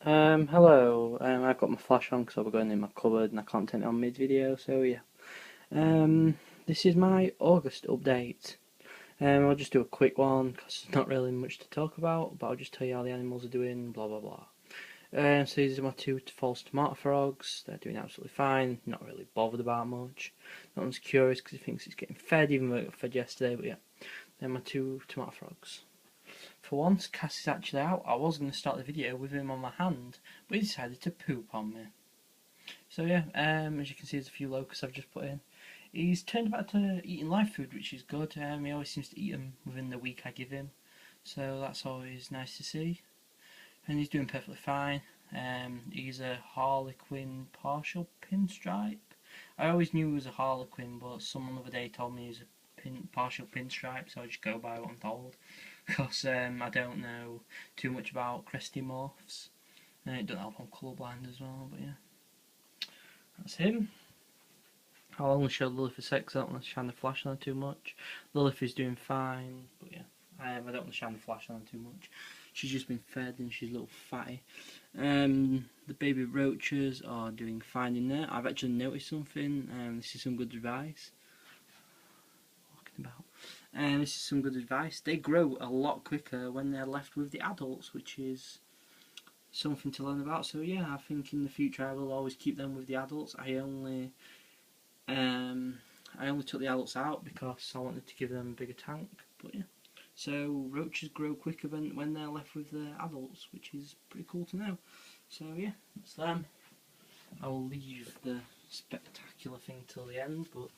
Hello. I've got my flash on because I was going in my cupboard and I can't turn it on mid-video, so yeah. This is my August update. I'll just do a quick one because there's not really much to talk about, but I'll just tell you how the animals are doing, blah blah blah. So these are my two false tomato frogs. They're doing absolutely fine, not really bothered about much. No one's curious because he thinks it's getting fed, even though it got fed yesterday, but yeah. They're my two tomato frogs. For once, Cass is actually out. I was going to start the video with him on my hand, but he decided to poop on me. So yeah, as you can see, there's a few locusts I've just put in. He's turned back to eating live food, which is good. He always seems to eat them within the week I give him, so that's always nice to see. And he's doing perfectly fine. He's a Harlequin partial pinstripe. I always knew he was a Harlequin, but someone the other day told me he was a partial pinstripe, so I just go by what I'm told. Because I don't know too much about cresty morphs. And it doesn't help I'm colourblind as well, but yeah. That's him. I'll only show Lilith for a sec because I don't want to shine the flash on her too much. Lilith is doing fine, but yeah. I don't want to shine the flash on her too much. She's just been fed and she's a little fatty. The baby roaches are doing fine in there. I've actually noticed something. This is some good advice. Walking about. This is some good advice. They grow a lot quicker when they're left with the adults, which is something to learn about. So yeah, I think in the future I will always keep them with the adults. I only took the adults out because I wanted to give them a bigger tank. But yeah, so roaches grow quicker when they're left with the adults, which is pretty cool to know. So yeah, that's them. I will leave the spectacular thing till the end, but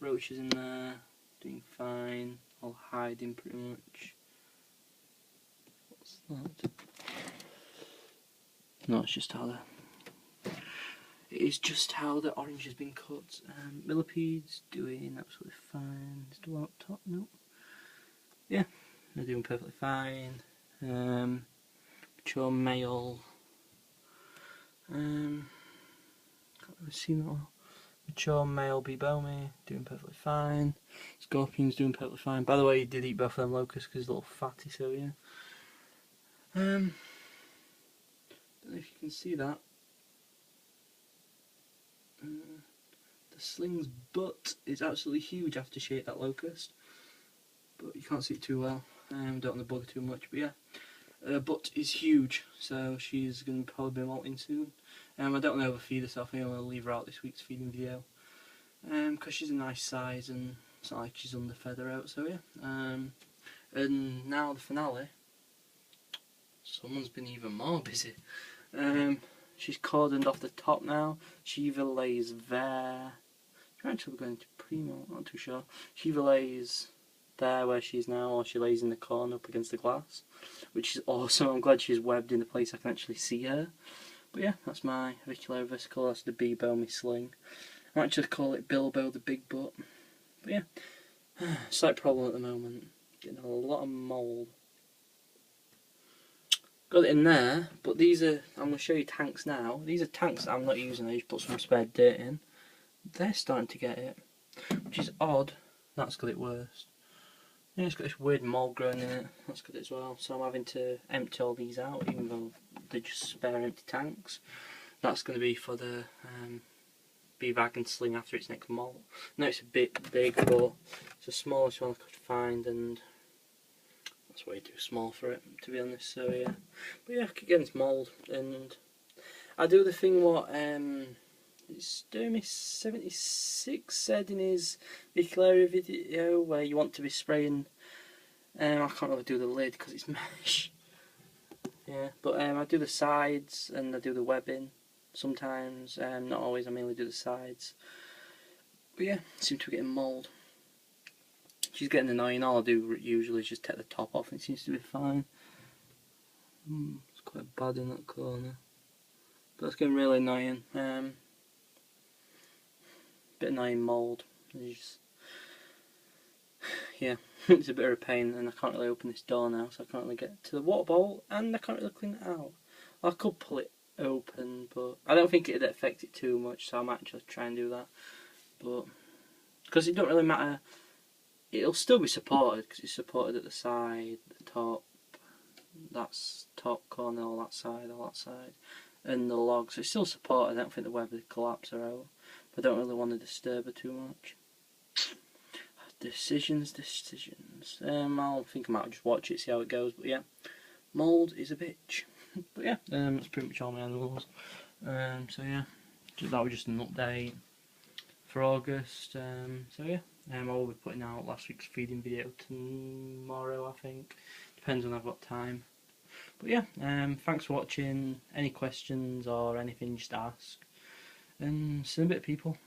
roaches in there doing fine. All hiding pretty much. What's that? No, it's just how the orange has been cut. Millipedes doing absolutely fine. Still up top, no. Yeah, they're doing perfectly fine. Mature male. Can't really see that well. Mature male Bebomi doing perfectly fine. Scorpion's doing perfectly fine. By the way, he did eat both of them locusts because he's a little fatty, so yeah. Don't know if you can see that. The sling's butt is absolutely huge after she ate that locust, but you can't see it too well. Don't want to bother too much, but yeah. Her butt is huge, so she's going to probably be molting soon. I don't want to overfeed her, so I think I'm going to leave her out this week's feeding video. Because she's a nice size and it's not like she's underfed her out, so yeah. And now the finale. Someone's been even more busy. She's cordoned off the top now. She either lays there. She's actually going to Primo, not too sure. She either lays there where she is now, or she lays in the corner up against the glass, which is awesome. I'm glad she's webbed in a place I can actually see her. But yeah, that's my aviculary vesicle. That's the Bebomi sling. I might actually call it Bilbo the Big Butt. But yeah, slight problem at the moment. Getting a lot of mould. Got it in there, but these are, I'm going to show you tanks now. These are tanks that I'm not using, I just put some spare dirt in. They're starting to get it, which is odd. That's got it worse. Yeah, it's got this weird mould growing in it, that's got it as well. So I'm having to empty all these out, even though they're just spare empty tanks. That's going to be for the Bevac and sling after its next moult. No, it's a bit big, but it's the smallest one I could find, and that's way too small for it, to be honest. So yeah, but yeah, I keep getting this mould, and I do the thing what Sturmy76 said in his Vicularia video, where you want to be spraying. I can't really do the lid because it's mesh. Yeah, but I do the sides and I do the webbing sometimes. Not always. I mainly do the sides. But yeah, seem to be getting mould. She's getting annoying. All I do usually is just take the top off, and it seems to be fine. It's quite bad in that corner, but it's getting really annoying. Bit annoying mould. Yeah, it's a bit of a pain, and I can't really open this door now, so I can't really get to the water bowl, and I can't really clean it out. I could pull it open, but I don't think it'd affect it too much, so I might just try and do that. But because it don't really matter, it'll still be supported because it's supported at the side, the top. That's top. popcorn and all that side, and the logs. It's still supported. I don't think the weather collapse her out, but I don't really want to disturb her too much. Decisions. I think I might just watch it, see how it goes. But yeah, mould is a bitch. But yeah, that's pretty much all my animals. So yeah, that was just an update for August. So yeah, I will be putting out last week's feeding video tomorrow, I think. Depends when I've got time. But yeah, thanks for watching. Any questions or anything, just ask. And see you in a bit, people.